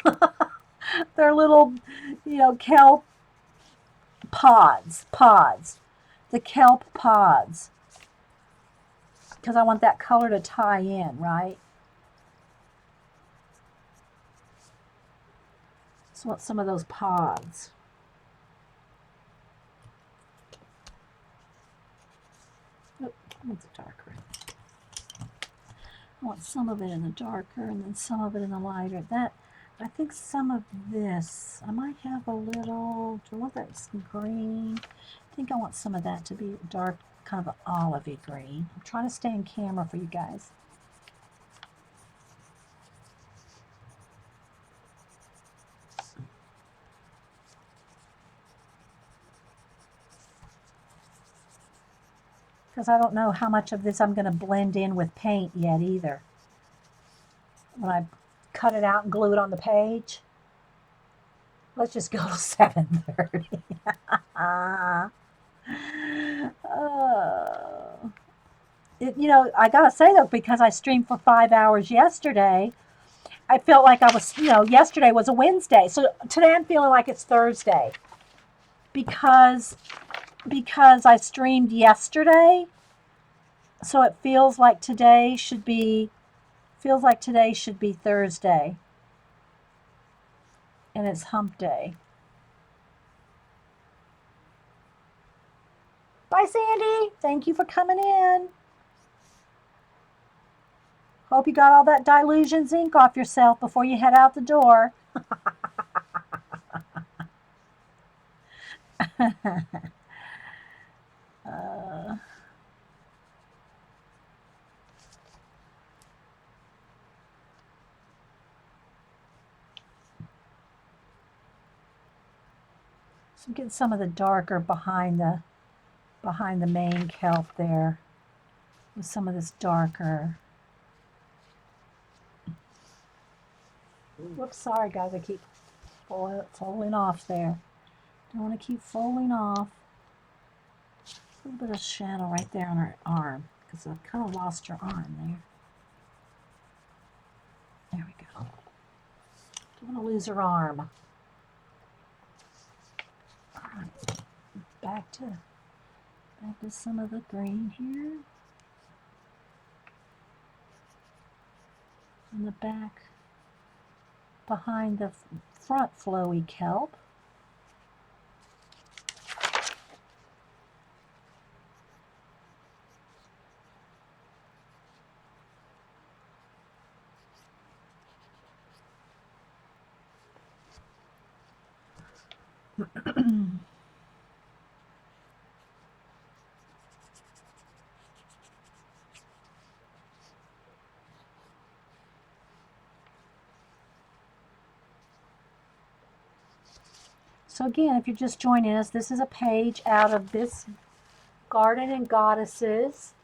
They're little, kelp pods. The kelp pods. because I want that color to tie in, right? So I want some of those pods. Oh, it's darker. I want some of it in the darker and then some of it in the lighter. I think some of this, I might have a little, do I want that green? I think I want some of that to be dark, kind of an olivey green. I'm trying to stay in camera for you guys. Because I don't know how much of this I'm going to blend in with paint yet either. When I cut it out and glue it on the page. Let's just go to 7:30. You know, I gotta say though, because I streamed for 5 hours yesterday, I felt like I was, you know, yesterday was a Wednesday. So today I'm feeling like it's Thursday. Because I streamed yesterday, so it feels like today should be Thursday. And it's hump day. Bye, Sandy. Thank you for coming in. Hope you got all that Dilutions ink off yourself before you head out the door. So get some of the darker behind the main kelp there with some of this darker. Whoops, sorry guys, I keep falling off there. Don't want to keep falling off. A little bit of shadow right there on her arm because I've kind of lost her arm there. There we go. Don't want to lose her arm. All right. Back to some of the green here. In the back, behind the front flowy kelp. So again, if you're just joining us, this is a page out of this Garden and Goddesses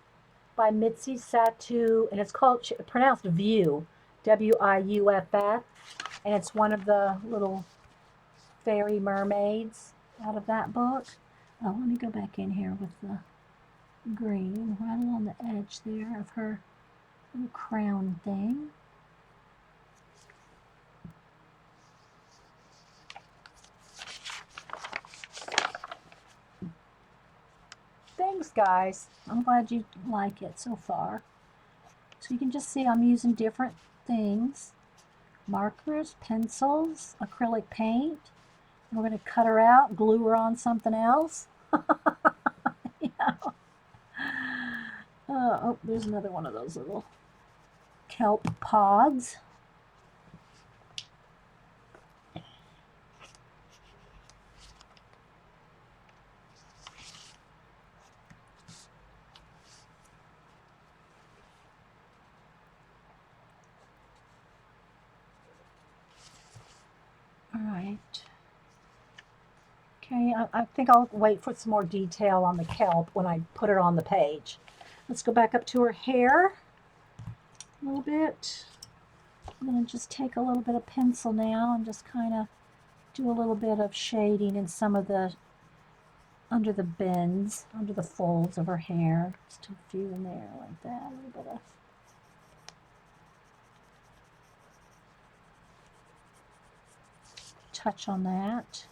by Mitzi Satu, and it's called, pronounced View, W-I-U-F-F, and it's one of the little fairy mermaids out of that book. Oh, let me go back in here with the green right along the edge there of her little crown thing. Thanks, guys. I'm glad you like it so far. So you can just see I'm using different things. Markers, pencils, acrylic paint. We're going to cut her out, glue her on something else. Yeah. Oh, there's another one of those little kelp pods. All right. Okay, I think I'll wait for some more detail on the kelp when I put it on the page. Let's go back up to her hair a little bit. I'm going to just take a little bit of pencil now and just kind of do a little bit of shading in some of the, under the bends, under the folds of her hair. Just a few in there like that, a little bit of. Touch on that.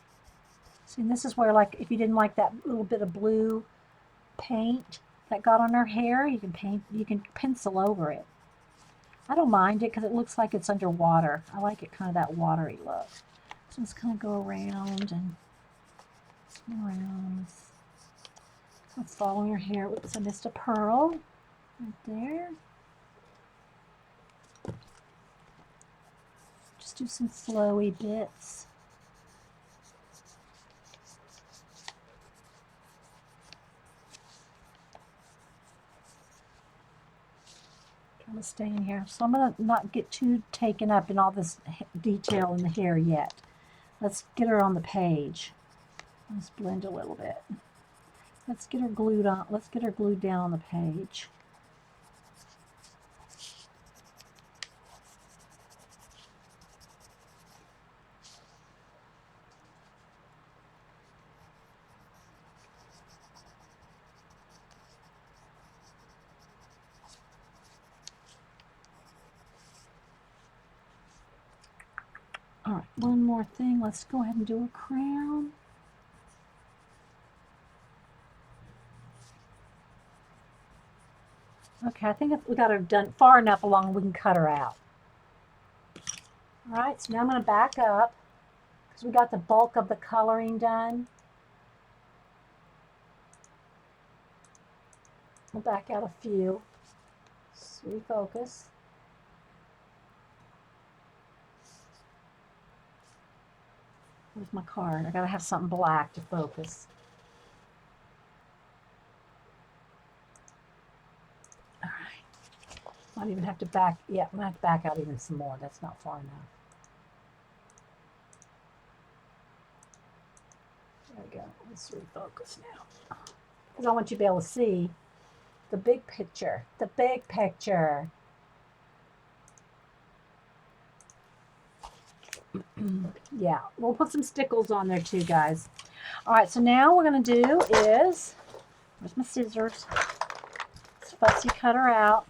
See, and this is where, like, if you didn't like that little bit of blue paint, that got on her hair. You can pencil over it. I don't mind it because it looks like it's underwater. I like it kind of that watery look. So just kind of go around and around. Let's follow your hair. Oops, I missed a pearl right there. Just do some flowy bits. Trying to stay in here. So I'm going to not get too taken up in all this detail in the hair yet. Let's get her on the page. Let's blend a little bit. Let's get her glued on. Let's get her glued down on the page. All right, one more thing. Let's go ahead and do a crown. Okay, I think we got her done far enough along we can cut her out. All right, so now I'm going to back up because we got the bulk of the coloring done. We'll back out a few. Let's refocus. Where's my card? I gotta have something black to focus. All right. Might even have to back. Yeah, I might have to back out even some more. That's not far enough. There we go. Let's refocus now. Because I want you to be able to see the big picture. The big picture. Yeah, we'll put some stickles on there too, guys. All right, so now what we're going to do is, where's my scissors? Let's fussy cut her out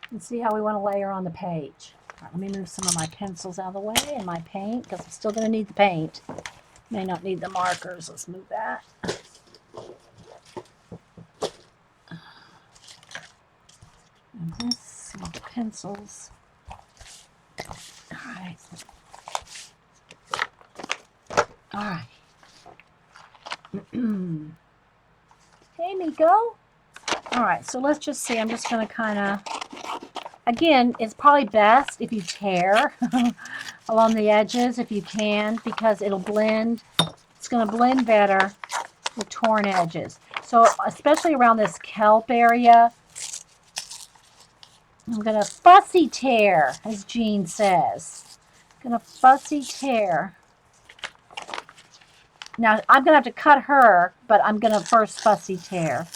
and see how we want to lay her on the page. All right, let me move some of my pencils out of the way and my paint because I'm still going to need the paint. May not need the markers. Let's move that. And this, some of the pencils. All right. All right. Hey, Miko. All right, so let's just see. I'm just going to kind of, again, it's probably best if you tear along the edges if you can because it'll blend. It's going to blend better with torn edges. So especially around this kelp area, I'm going to fussy tear, as Jean says. Going to fussy tear. Now, I'm going to have to cut her, but I'm going to first fussy tear.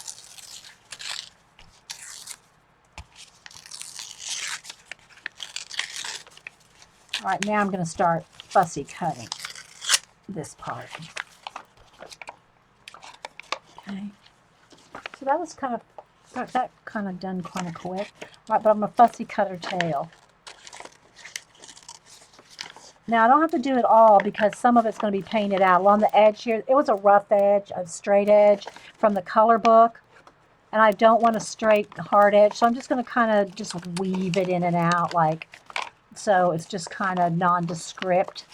All right, now I'm going to start fussy cutting this part. Okay. So that was kind of, that kind of done kind of quick. All right, but I'm going to fussy cut her tail. Now, I don't have to do it all because some of it's going to be painted out. Along the edge here, it was a rough edge, a straight edge from the ColorBook. And I don't want a straight, hard edge. So I'm just going to kind of just weave it in and out like, so it's just kind of nondescript.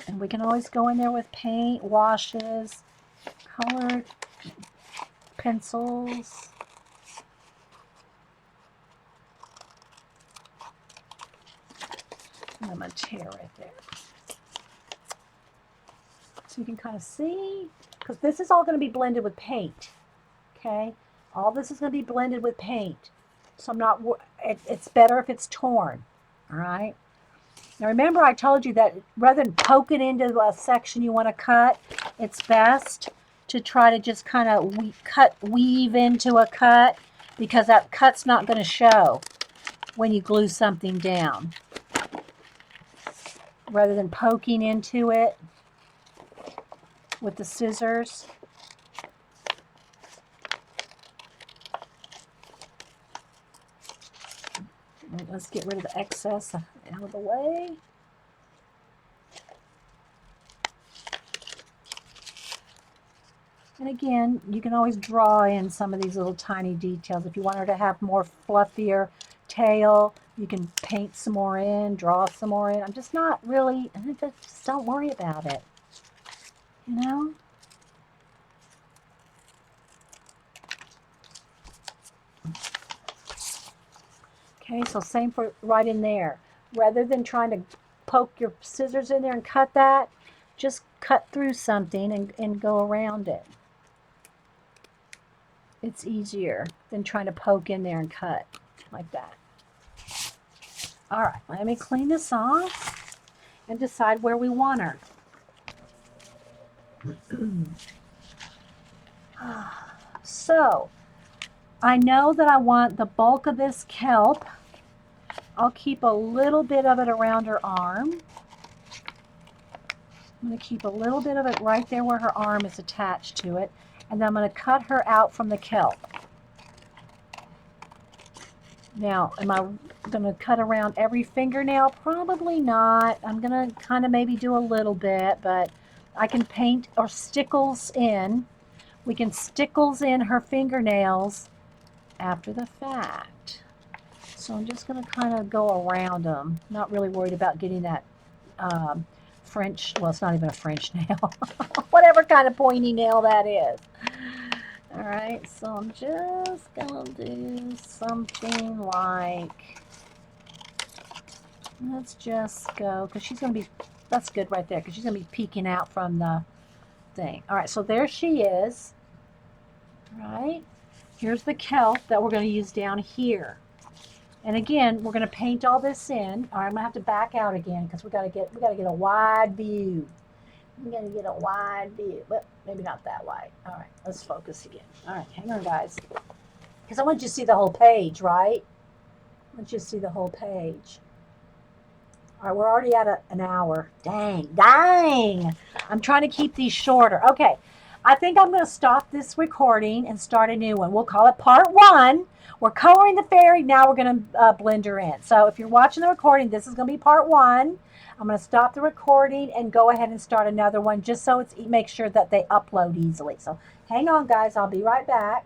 And we can always go in there with paint, washes, colored pencils. And I'm going to tear right there. So you can kind of see, because this is all going to be blended with paint. Okay? All this is going to be blended with paint. So I'm not, it's better if it's torn. All right? Now remember I told you that rather than poke it into a section you want to cut, it's best to try to just kind of weave into a cut because that cut's not going to show when you glue something down. Rather than poking into it with the scissors. Let's get rid of the excess out of the way. And again, you can always draw in some of these little tiny details. If you want her to have more fluffier tail, you can paint some more in, draw some more in. I'm just not really, just don't worry about it, you know? Okay, so same for right in there. Rather than trying to poke your scissors in there and cut that, just cut through something and go around it. It's easier than trying to poke in there and cut like that. All right, let me clean this off and decide where we want her. So, I know that I want the bulk of this kelp. I'll keep a little bit of it around her arm. I'm going to keep a little bit of it right there where her arm is attached to it. And then I'm going to cut her out from the kelp. Now, am I going to cut around every fingernail? Probably not. I'm going to kind of maybe do a little bit, but I can paint or stickles in. We can stickles in her fingernails after the fact. So I'm just going to kind of go around them. Not really worried about getting that French, well, it's not even a French nail. Whatever kind of pointy nail that is. All right, so I'm just going to do something like, let's just go, because she's going to be, that's good right there, because she's going to be peeking out from the thing. All right, so there she is. All right, here's the kelp that we're going to use down here. And again, we're going to paint all this in. All right, I'm going to have to back out again because we got to get a wide view. I'm going to get a wide view, but maybe not that wide. All right, let's focus again. All right, hang on, guys. Because I want you to see the whole page, right? I want you to see the whole page. All right, we're already at an hour. Dang. I'm trying to keep these shorter. Okay, I think I'm going to stop this recording and start a new one. We'll call it part 1. We're coloring the fairy. Now we're going to blend her in. So if you're watching the recording, this is going to be part 1. I'm going to stop the recording and go ahead and start another one just so it makes sure that they upload easily. So hang on, guys. I'll be right back.